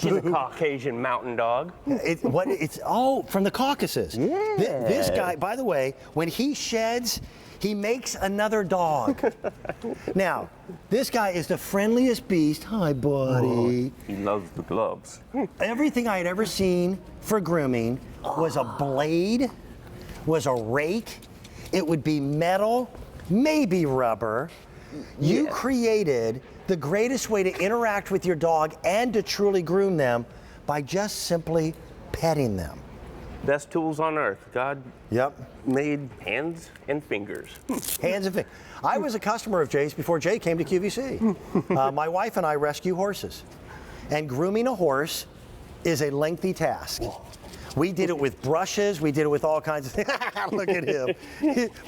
She's a Caucasian mountain dog. It's from the Caucasus. Yeah. This guy, by the way, when he sheds, he makes another dog. Now, this guy is the friendliest beast. Hi, buddy. He loves the gloves. Everything I had ever seen for grooming was a blade, was a rake. It would be metal, maybe rubber. You created the greatest way to interact with your dog and to truly groom them by just simply petting them. Best tools on earth. God made hands and fingers. Hands and fingers. I was a customer of Jay's before Jay came to QVC. My wife and I rescue horses. And grooming a horse is a lengthy task. We did it with brushes. We did it with all kinds of things. Look at him.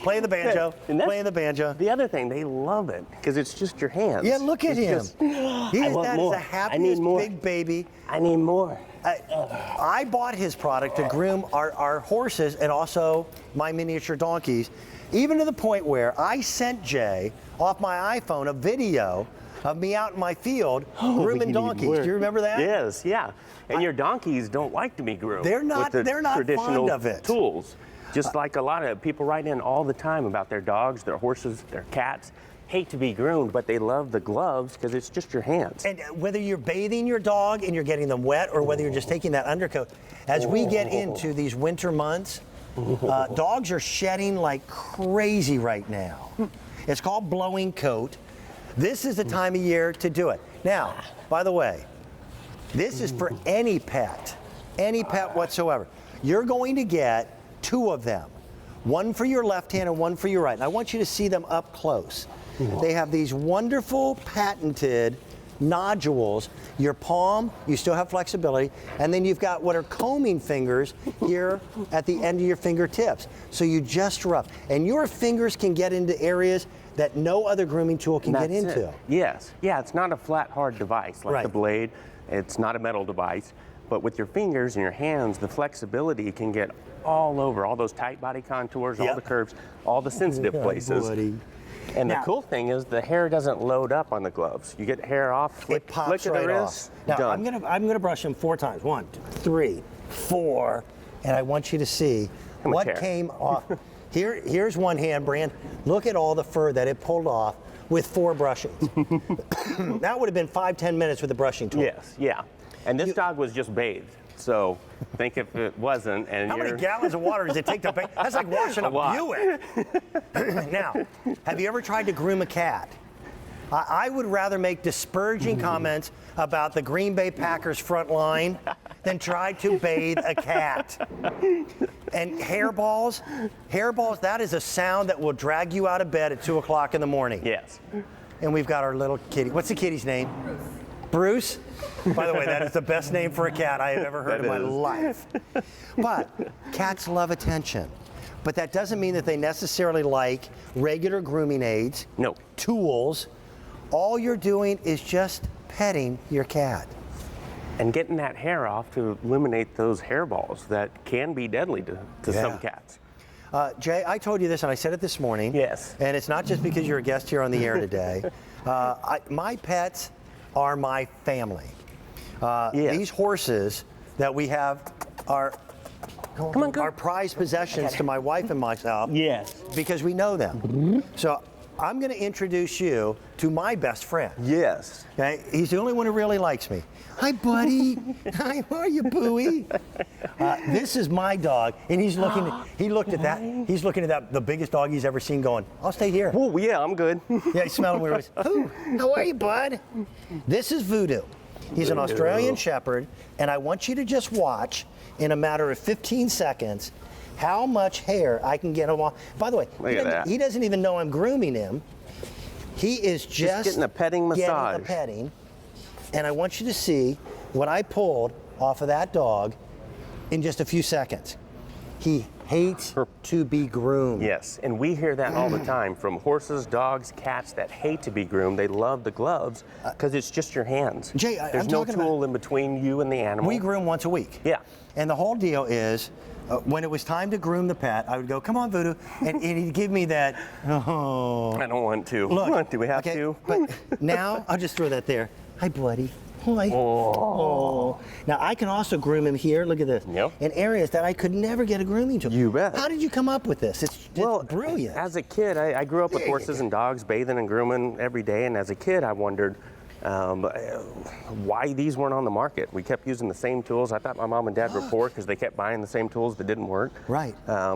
Playing the banjo. Playing the banjo. The other thing, they love it because it's just your hands. Yeah, look at him. I want more. Is the happiest big baby. I need more. I bought his product to groom our horses and also my miniature donkeys, even to the point where I sent Jay off my iPhone a video of me out in my field grooming donkeys. Do you remember that? Yes, yeah. And your donkeys don't like to be groomed. They're not traditional fond of it. Tools. Just like a lot of people write in all the time about their dogs, their horses, their cats. Hate to be groomed, but they love the gloves because it's just your hands. And whether you're bathing your dog and you're getting them wet or whether you're just taking that undercoat, as we get into these winter months, dogs are shedding like crazy right now. It's called blowing coat. This is the time of year to do it. Now, by the way, this is for any pet whatsoever. You're going to get 2 of them, one for your left hand and one for your right. And I want you to see them up close. They have these wonderful patented nodules. Your palm, you still have flexibility, and then you've got what are combing fingers here at the end of your fingertips. So you just rub, and your fingers can get into areas that no other grooming tool can get into. Yes, yeah, it's not a flat, hard device like the blade. It's not a metal device, but with your fingers and your hands, the flexibility can get all over, all those tight body contours, all the curves, all the sensitive places. Buddy. And the cool thing is the hair doesn't load up on the gloves. You get hair off, it pops right off. Now done. I'm gonna brush him 4 times. 1, 2, 3, 4, and I want you to see what came off. Here's one hand, Brand. Look at all the fur that it pulled off with 4 brushings. That would have been 5-10 minutes with the brushing tool. Yes, yeah. And this dog was just bathed. So think if it wasn't, and how many gallons of water does it take to bathe? That's like washing a Buick. Now, have you ever tried to groom a cat? I would rather make disparaging comments about the Green Bay Packers front line than try to bathe a cat. And hairballs, that is a sound that will drag you out of bed at 2 o'clock in the morning. Yes. And we've got our little kitty. What's the kitty's name? Bruce? By the way, that is the best name for a cat I have ever heard in my life. But cats love attention. But that doesn't mean that they necessarily like regular grooming aids, tools. All you're doing is just petting your cat. And getting that hair off to eliminate those hairballs that can be deadly to some cats. Jay, I told you this and I said it this morning. Yes. And it's not just because you're a guest here on the air today. My pets are my family. These horses that we have are prized possessions to my wife and myself. Yes. Because we know them. So I'm going to introduce you to my best friend. Yes. Okay? He's the only one who really likes me. Hi, buddy. Hi, how are you, Booey? This is my dog, and he's looking. He looked at that. He's looking at that, the biggest dog he's ever seen. Going, I'll stay here. Oh yeah, I'm good. Yeah, he's smelling weird. Ooh, how are you, bud? This is Voodoo. He's an Australian Shepherd, and I want you to just watch in a matter of 15 seconds how much hair I can get him off. By the way, he doesn't even know I'm grooming him. He is just getting a petting massage. Getting a petting. And I want you to see what I pulled off of that dog in just a few seconds. He hates to be groomed. Yes, and we hear that all the time from horses, dogs, cats that hate to be groomed. They love the gloves because it's just your hands. Jay, there's no tool in between you and the animal. We groom once a week. Yeah. And the whole deal is, when it was time to groom the pet, I would go, come on, Voodoo, and he'd give me that, oh. I don't want to. Look, do we have to? But now, I'll just throw that there. Hi, buddy. Boy. Oh. Now I can also groom him here. Look at this. Yep. In areas that I could never get a grooming tool. You bet. How did you come up with this? It's brilliant. As a kid, I grew up with horses and dogs, bathing and grooming every day. And as a kid, I wondered why these weren't on the market. We kept using the same tools. I thought my mom and dad were poor because they kept buying the same tools that didn't work. Right.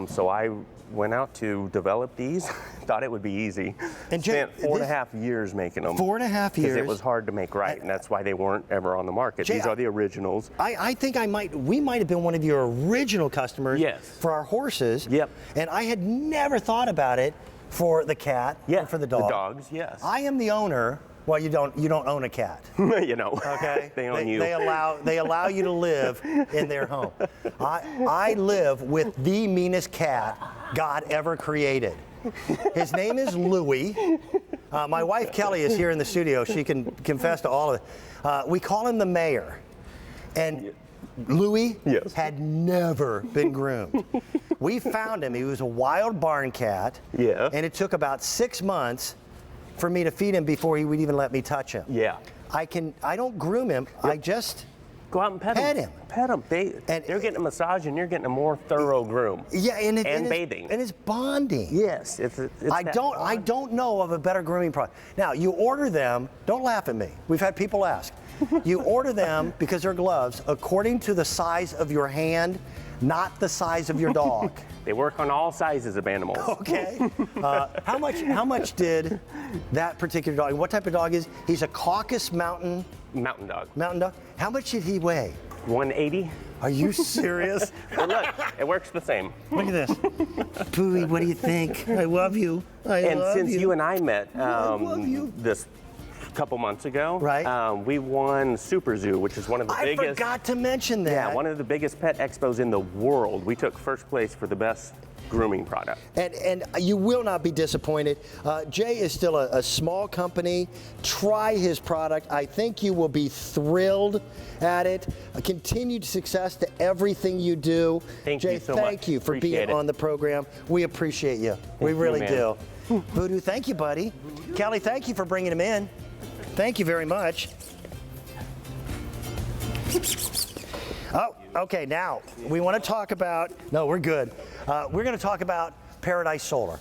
So I went out to develop these. Thought it would be easy. And spent 4.5 years making them. 4.5 years. Because it was hard to make right, and that's why they weren't ever on the market. Jay, these are the originals. I think we might have been one of your original customers. Yes. For our horses. Yep. And I had never thought about it for the cat. Yeah. And for the dog. The dogs, yes. I am the owner. Well, you don't own a cat. You know. Okay. They own you. They allow you to live in their home. I live with the meanest cat God ever created. His name is Louie. My wife Kelly is here in the studio. She can confess to all of it. We call him the mayor. And Louie had never been groomed. We found him. He was a wild barn cat. Yeah. And it took about 6 months for me to feed him before he would even let me touch him. Yeah. I don't groom him. Yep. I just go out and pet him. Pet him. They're getting a massage, and you're getting a more thorough groom. Yeah, and bathing. And it's bonding. Yes, I don't know of a better grooming product. Now you order them. Don't laugh at me. We've had people ask. You order them because they're gloves according to the size of your hand, not the size of your dog. They work on all sizes of animals. Okay. How much did that particular dog? What type of dog is? He's a Caucasus Mountain dog. Mountain dog. How much did he weigh? 180. Are you serious? But look, it works the same. Look at this. Pooey, what do you think? I love you. And since you and I met I love you. this couple months ago, right? We won Super Zoo, which is one of the biggest. I forgot to mention that. Yeah, one of the biggest pet expos in the world. We took first place for the best grooming product. And you will not be disappointed. Jay is still a small company. Try his product. I think you will be thrilled at it. Continued success to everything you do. Thank Jay, you so much. thank you for Appreciate being on the program. We appreciate you. We really do. Voodoo, thank you, buddy. Kelly, thank you for bringing him in. Thank you very much. Oh, okay, now we want to talk about, no, we're good. We're going to talk about Paradise Solar.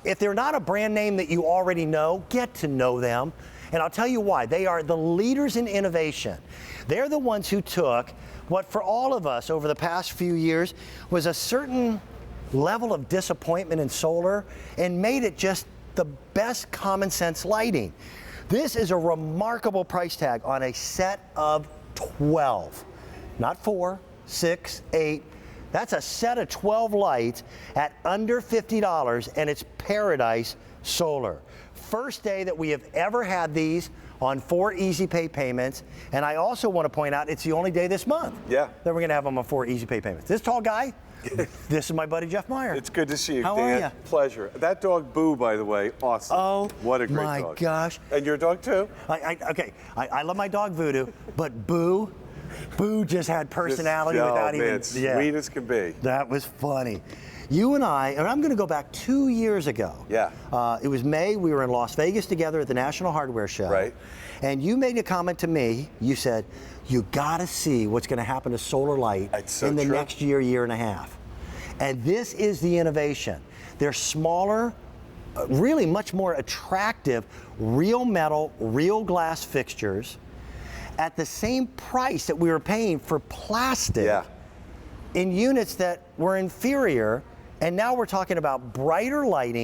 If they're not a brand name that you already know, get to know them. And I'll tell you why. They are the leaders in innovation. They're the ones who took what for all of us over the past few years was a certain level of disappointment in solar and made it just the best common sense lighting. This is a remarkable price tag on a set of 12. Not 4, 6, 8. That's a set of 12 lights at under $50, and it's Paradise Solar. First day that we have ever had these on 4 easy pay payments, and I also want to point out it's the only day this month that we're going to have them on 4 easy pay payments. This tall guy, this is my buddy Jeff Meyer. It's good to see you, How Dan. are you? Pleasure. That dog, Boo, by the way, awesome. Oh, what a great my dog. gosh. And your dog, too? I love my dog Voodoo, but Boo just had personality without even. Sweet as can be. That was funny. You and I'm going to go back 2 years ago. Yeah. It was May. We were in Las Vegas together at the National Hardware Show. Right. And you made a comment to me. You said, you got to see what's going to happen to solar light in the next year and a half. And this is the innovation. They're smaller, really much more attractive, real metal, real glass fixtures at the same price that we were paying for plastic in units that were inferior. And now we're talking about brighter lighting.